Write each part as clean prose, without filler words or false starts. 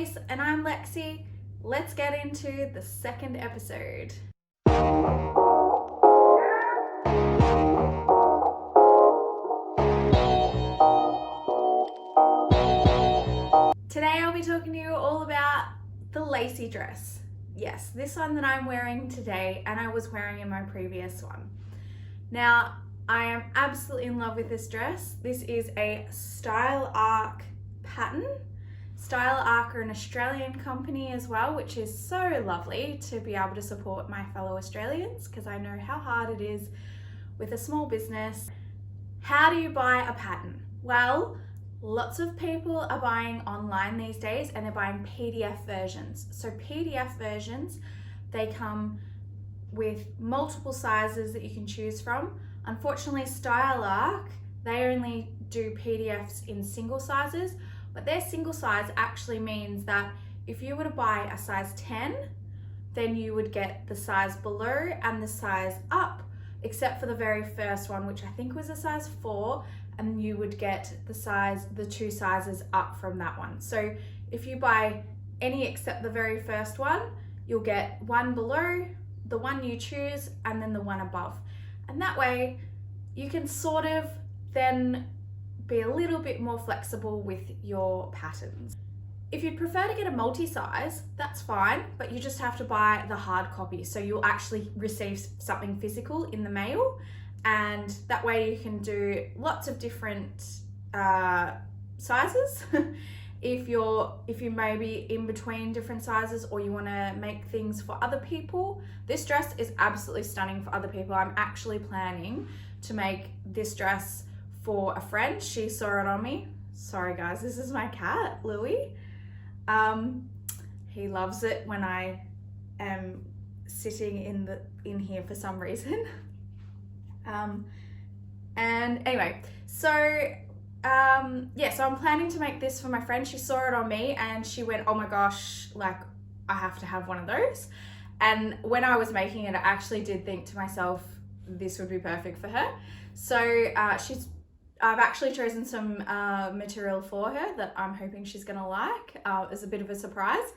Lace and I'm Lexi. Let's get into the second episode. Today I'll be talking to you all about the Lacey dress. Yes, this one that I'm wearing today and I was wearing in my previous one. Now, I am absolutely in love with this dress. This is a Style Arc pattern. Style Arc are an Australian company as well, which is so lovely to be able to support my fellow Australians because I know how hard it is with a small business. How do you buy a pattern? Well, lots of people are buying online these days and they're buying PDF versions. So PDF versions, they come with multiple sizes that you can choose from. Unfortunately, Style Arc, they only do PDFs in single sizes, but their single size actually means that if you were to buy a size 10, then you would get the size below and the size up, except for the very first one, which I think was a size 4, and you would get the two sizes up from that one. So if you buy any except the very first one, you'll get one below, the one you choose, and then the one above. And that way you can sort of then be a little bit more flexible with your patterns. If you'd prefer to get a multi-size, that's fine, but you just have to buy the hard copy. So you'll actually receive something physical in the mail, and that way you can do lots of different sizes. If you may be in between different sizes or you want to make things for other people, this dress is absolutely stunning for other people. I'm actually planning to make this dress for a friend. She saw it on me. Sorry guys, this is my cat, Louie. He loves it when I am sitting in here for some reason. And anyway, so so I'm planning to make this for my friend. She saw it on me and she went, oh my gosh, like I have to have one of those. And when I was making it, I actually did think to myself, this would be perfect for her. So I've actually chosen some material for her that I'm hoping she's gonna like as a bit of a surprise.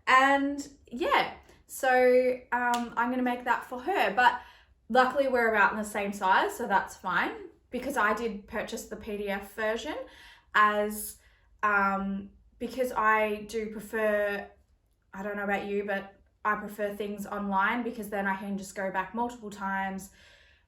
And yeah, so I'm gonna make that for her. But luckily we're about in the same size, so that's fine, because I did purchase the PDF version because I do prefer, I don't know about you, but I prefer things online because then I can just go back multiple times.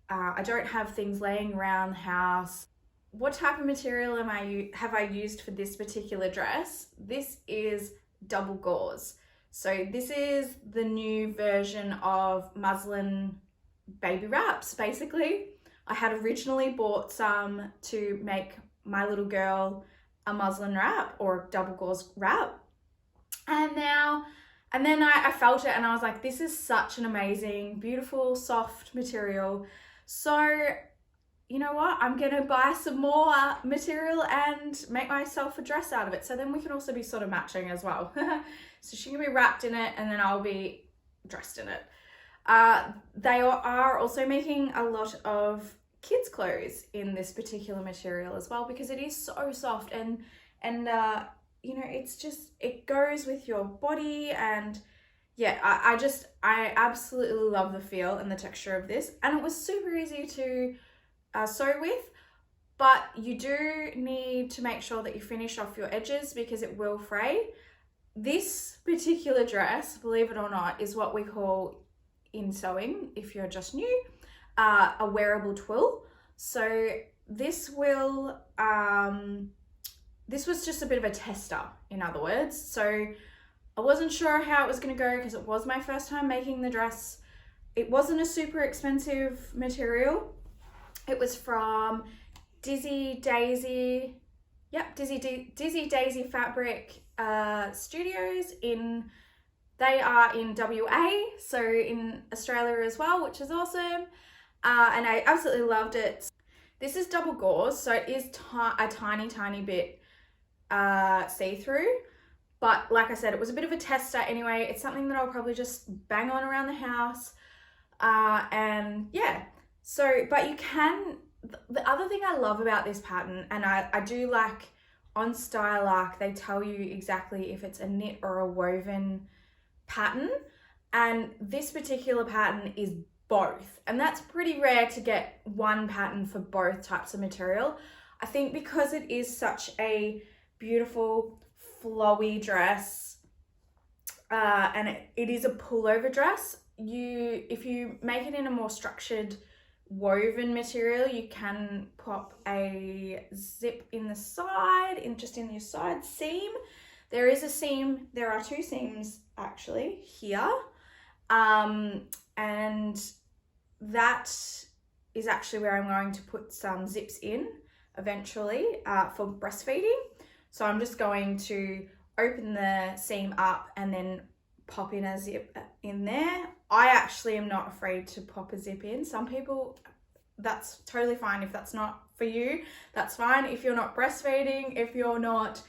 I don't have things laying around the house. What type of material have I used for this particular dress? This is double gauze. So this is the new version of muslin baby wraps, basically. I had originally bought some to make my little girl a muslin wrap or a double gauze wrap. And then I felt it and I was like, this is such an amazing, beautiful, soft material. So you know what? I'm gonna buy some more material and make myself a dress out of it. So then we can also be sort of matching as well. So she can be wrapped in it and then I'll be dressed in it. They are also making a lot of kids' clothes in this particular material as well because it is so soft and you know, it goes with your body. And yeah, I absolutely love the feel and the texture of this, and it was super easy to sew with, but you do need to make sure that you finish off your edges because it will fray. This particular dress, believe it or not, is what we call in sewing, if you're just new, a wearable twill. So this was just a bit of a tester, in other words. So I wasn't sure how it was going to go because it was my first time making the dress. It wasn't a super expensive material. It was from Dizzy Daisy Fabric Studios they are in WA, so in Australia as well, which is awesome. And I absolutely loved it. This is double gauze, so it is a tiny bit see-through. But like I said, it was a bit of a tester anyway. It's something that I'll probably just bang on around the house. And yeah, so, but you can, the other thing I love about this pattern, and I do like on Stylark, they tell you exactly if it's a knit or a woven pattern. And this particular pattern is both. And that's pretty rare to get one pattern for both types of material. I think because it is such a beautiful flowy dress, and it is a pullover dress, if you make it in a more structured woven material, you can pop a zip in the side, just in your side seam. There is a seam, there are two seams actually here, and that is actually where I'm going to put some zips in eventually for breastfeeding. So I'm just going to open the seam up and then pop in a zip in there. I actually am not afraid to pop a zip in. Some people, that's totally fine. If that's not for you, that's fine. If you're not breastfeeding, if you're not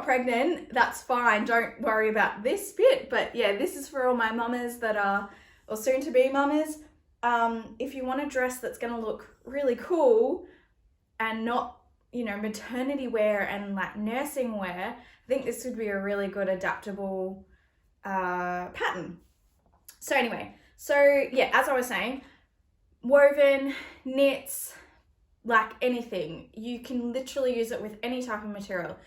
pregnant, that's fine. Don't worry about this bit. But yeah, this is for all my mamas that are, or soon to be mamas. If you want a dress that's going to look really cool and not, you know, maternity wear and like nursing wear, I think this would be a really good adaptable pattern. So anyway, so yeah, as I was saying, woven, knits, like anything, you can literally use it with any type of material.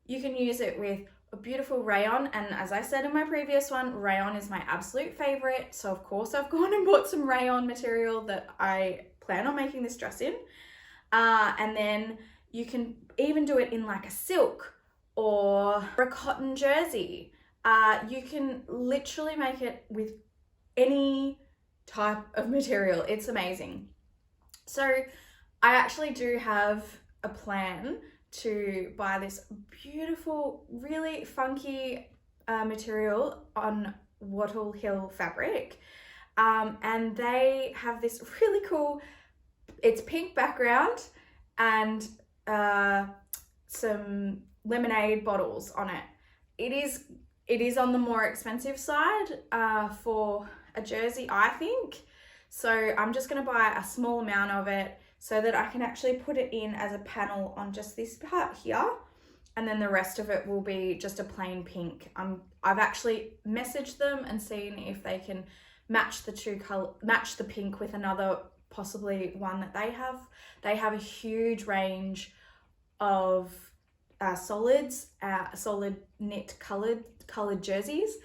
You can use it with a beautiful rayon, and as I said in my previous one, rayon is my absolute favorite. So of course I've gone and bought some rayon material that I plan on making this dress in. And then you can even do it in like a silk or a cotton jersey. You can literally make it with any type of material. It's amazing. So I actually do have a plan to buy this beautiful, really funky material on Wattle Hill Fabric. And they have this really cool, it's pink background and some lemonade bottles on it. It is on the more expensive side for a jersey, I think. So I'm just going to buy a small amount of it so that I can actually put it in as a panel on just this part here. And then the rest of it will be just a plain pink. I've actually messaged them and seen if they can match the pink with another, possibly one that they have. They have a huge range of solid knit colored jerseys.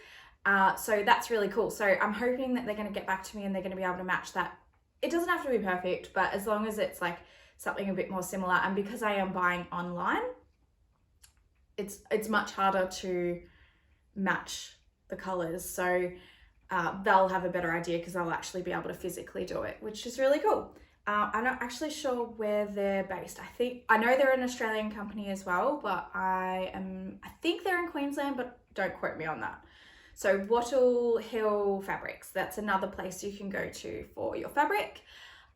So that's really cool. So I'm hoping that they're going to get back to me and they're going to be able to match that. It doesn't have to be perfect, but as long as it's like something a bit more similar. And because I am buying online, it's much harder to match the colors. So they'll have a better idea because they'll actually be able to physically do it, which is really cool. I'm not actually sure where they're based. I know they're an Australian company as well, but I think they're in Queensland, but don't quote me on that. So Wattle Hill Fabrics, that's another place you can go to for your fabric.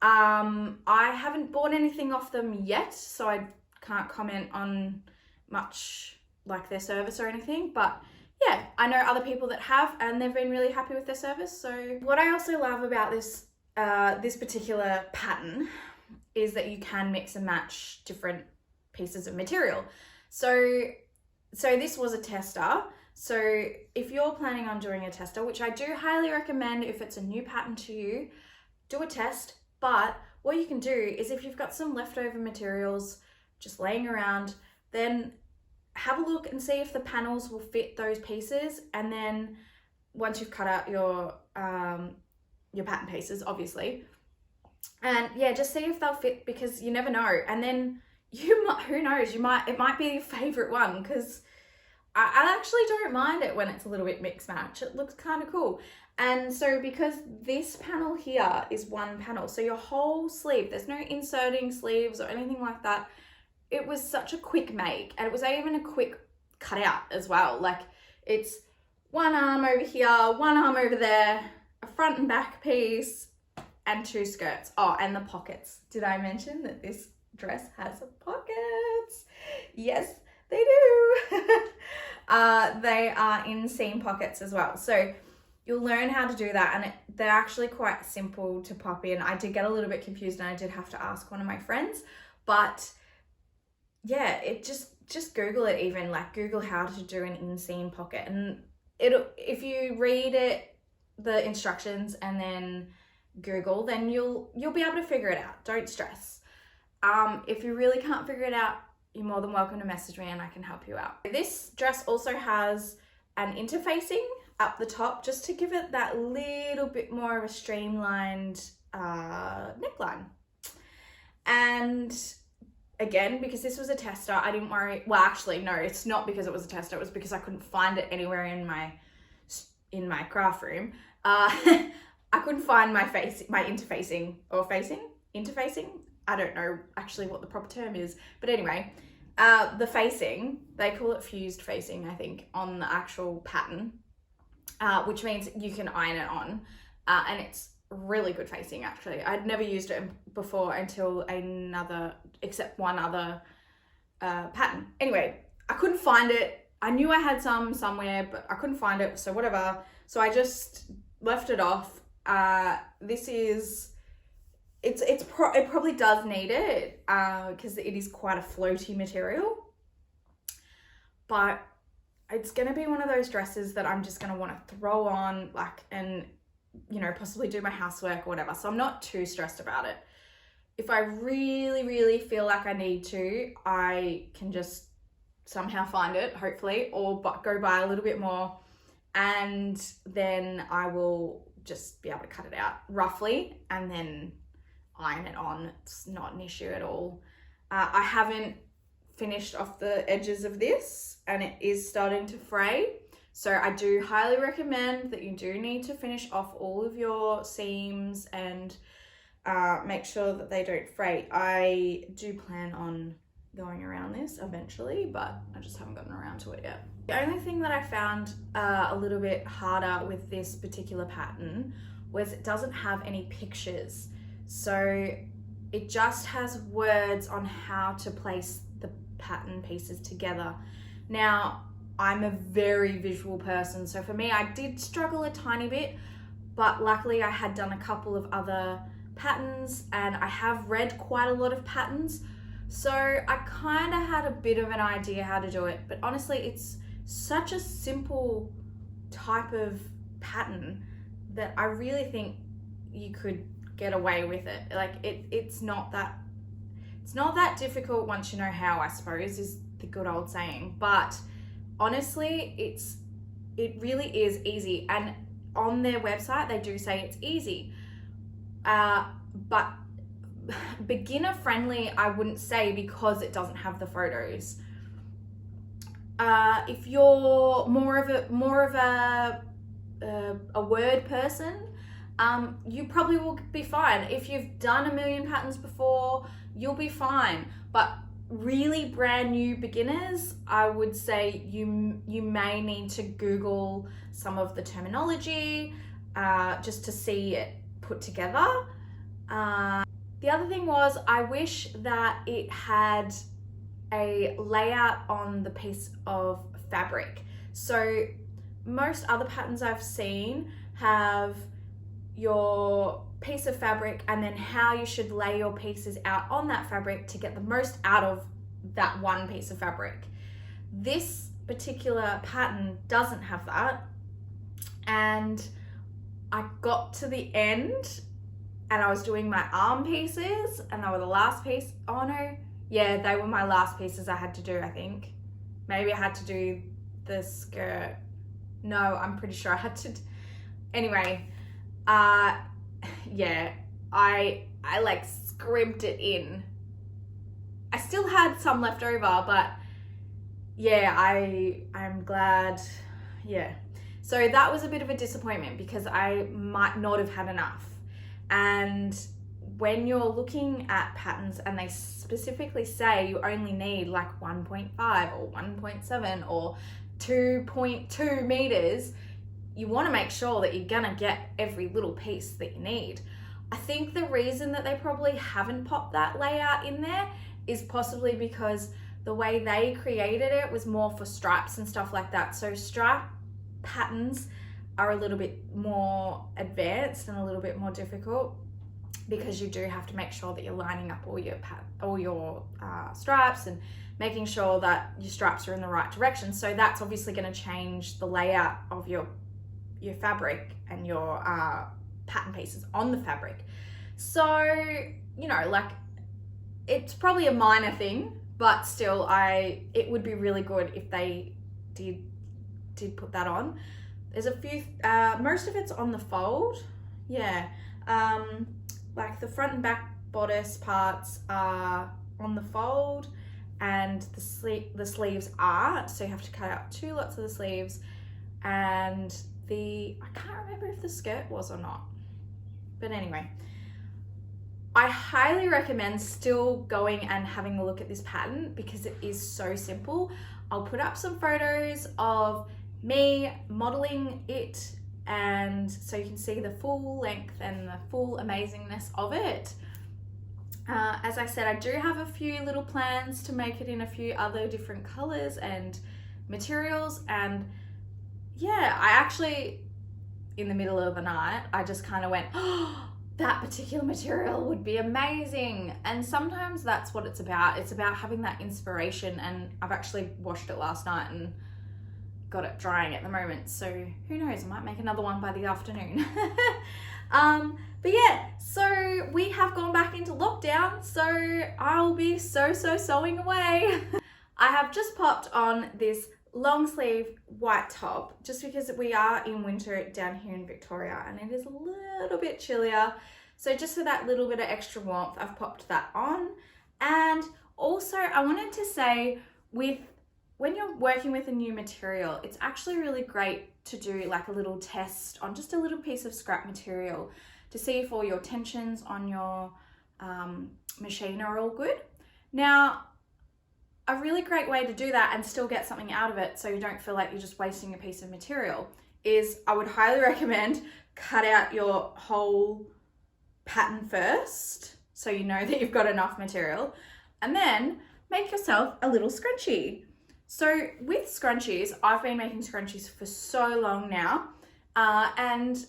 I haven't bought anything off them yet, so I can't comment on much like their service or anything, but yeah, I know other people that have and they've been really happy with their service. So what I also love about this particular pattern is that you can mix and match different pieces of material. So this was a tester. So if you're planning on doing a tester, which I do highly recommend if it's a new pattern to you, do a test. But what you can do is if you've got some leftover materials just laying around, then have a look and see if the panels will fit those pieces. And then once you've cut out your pattern pieces, obviously, and yeah, just see if they'll fit, because you never know. And then who knows, it might be your favorite one, because I actually don't mind it when it's a little bit mix match. It looks kind of cool. And so because this panel here is one panel, so your whole sleeve, there's no inserting sleeves or anything like that. It was such a quick make, and it was even a quick cut out as well. Like, it's one arm over here, one arm over there, a front and back piece, and two skirts. Oh, and the pockets. Did I mention that this dress has pockets? Yes, they do. They are in seam pockets as well. So you'll learn how to do that, and they're actually quite simple to pop in. I did get a little bit confused and I did have to ask one of my friends, but yeah, it just Google it, even like Google how to do an inseam pocket, and if you read it, the instructions, and then Google, then you'll be able to figure it out. Don't stress. If you really can't figure it out, you're more than welcome to message me and I can help you out. This dress also has an interfacing up the top just to give it that little bit more of a streamlined neckline. And again, because this was a tester, I didn't worry. Well, actually, no, it's not because it was a tester. It was because I couldn't find it anywhere in my craft room. I couldn't find my interfacing. I don't know actually what the proper term is, but anyway, the facing, they call it fused facing, I think, on the actual pattern, which means you can iron it on, and it's really good facing actually. I'd never used it before until except one other pattern. Anyway, I couldn't find it. I knew I had some somewhere, but I couldn't find it, so whatever. So I just left it off. This is, it probably does need it, because it is quite a floaty material, but it's going to be one of those dresses that I'm just going to want to throw on, like, and, you know, possibly do my housework or whatever. So I'm not too stressed about it. If I really, really feel like I need to, I can just somehow find it, hopefully, or go buy a little bit more, and then I will just be able to cut it out roughly and then iron it on. It's not an issue at all. I haven't finished off the edges of this and it is starting to fray. So I do highly recommend that you do need to finish off all of your seams and make sure that they don't fray. I do plan on going around this eventually, but I just haven't gotten around to it yet. The only thing that I found a little bit harder with this particular pattern was it doesn't have any pictures. So it just has words on how to place the pattern pieces together. Now, I'm a very visual person, so for me, I did struggle a tiny bit, but luckily I had done a couple of other patterns and I have read quite a lot of patterns, so I kind of had a bit of an idea how to do it. But honestly, it's such a simple type of pattern that I really think you could get away with it. Like it's not that difficult once you know how, I suppose, is the good old saying. But honestly, it really is easy, and on their website they do say it's easy, but beginner friendly I wouldn't say, because it doesn't have the photos. If you're more of a word person, you probably will be fine. If you've done a million patterns before, you'll be fine. But really brand new beginners, I would say you may need to Google some of the terminology just to see it put together. The other thing was, I wish that it had a layout on the piece of fabric. So most other patterns I've seen have your piece of fabric and then how you should lay your pieces out on that fabric to get the most out of that one piece of fabric. This particular pattern doesn't have that, and I got to the end and I was doing my arm pieces and they were the last piece. Oh no, yeah, they were my last pieces I had to do, I think. Maybe I had to do the skirt. No, I'm pretty sure I had to. Anyway, yeah, I like scrimped it in. I still had some left over, but yeah, I'm glad. Yeah, so that was a bit of a disappointment because I might not have had enough. And when you're looking at patterns and they specifically say you only need like 1.5 or 1.7 or 2.2 meters, you want to make sure that you're gonna get every little piece that you need. I think the reason that they probably haven't popped that layout in there is possibly because the way they created it was more for stripes and stuff like that. So stripe patterns are a little bit more advanced and a little bit more difficult. because you do have to make sure that you're lining up all your stripes and making sure that your stripes are in the right direction. So that's obviously going to change the layout of your fabric and your pattern pieces on the fabric. So, you know, like, it's probably a minor thing, but still it would be really good if they did put that on. There's a few, most of it's on the fold. Yeah. Like the front and back bodice parts are on the fold, and the sleeves are, so you have to cut out 2 lots of the sleeves, and I can't remember if the skirt was or not, but anyway, I highly recommend still going and having a look at this pattern because it is so simple. I'll put up some photos of me modeling it, and so you can see the full length and the full amazingness of it. As I said, I do have a few little plans to make it in a few other different colors and materials, and yeah, I actually, in the middle of the night, I just kind of went, oh, that particular material would be amazing. And sometimes that's what it's about. It's about having that inspiration, and I've actually washed it last night and got it drying at the moment, so who knows, I might make another one by the afternoon. But yeah, so we have gone back into lockdown, so I'll be sewing away. I have just popped on this long sleeve white top just because we are in winter down here in Victoria and it is a little bit chillier, so just for that little bit of extra warmth I've popped that on. And also I wanted to say, when you're working with a new material, it's actually really great to do like a little test on just a little piece of scrap material to see if all your tensions on your machine are all good. Now, a really great way to do that and still get something out of it so you don't feel like you're just wasting a piece of material is, I would highly recommend cut out your whole pattern first so you know that you've got enough material, and then make yourself a little scrunchie. So with scrunchies, I've been making scrunchies for so long now, and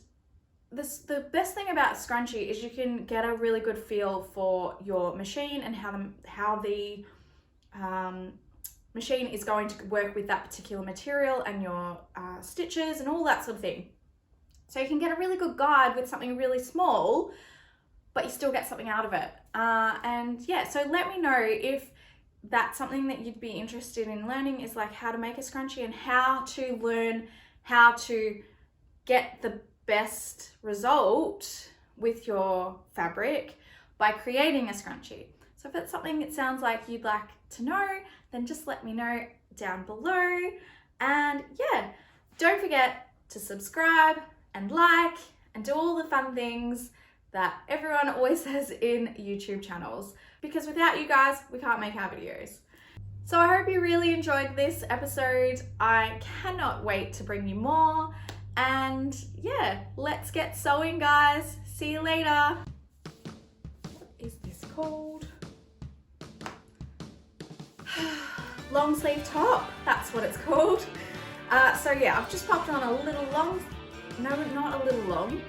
the best thing about scrunchie is you can get a really good feel for your machine and how the machine is going to work with that particular material and your stitches and all that sort of thing. So you can get a really good guide with something really small, but you still get something out of it. And yeah, so let me know if that's something that you'd be interested in learning, is like how to make a scrunchie and how to learn how to get the best result with your fabric by creating a scrunchie. So if it's something that sounds like you'd like to know, then just let me know down below. And yeah, don't forget to subscribe and like and do all the fun things that everyone always says in YouTube channels, because without you guys, we can't make our videos. So I hope you really enjoyed this episode. I cannot wait to bring you more. And yeah, let's get sewing, guys. See you later. What is this called? Long sleeve top, that's what it's called. So yeah, I've just popped on a little long, no, not a little long,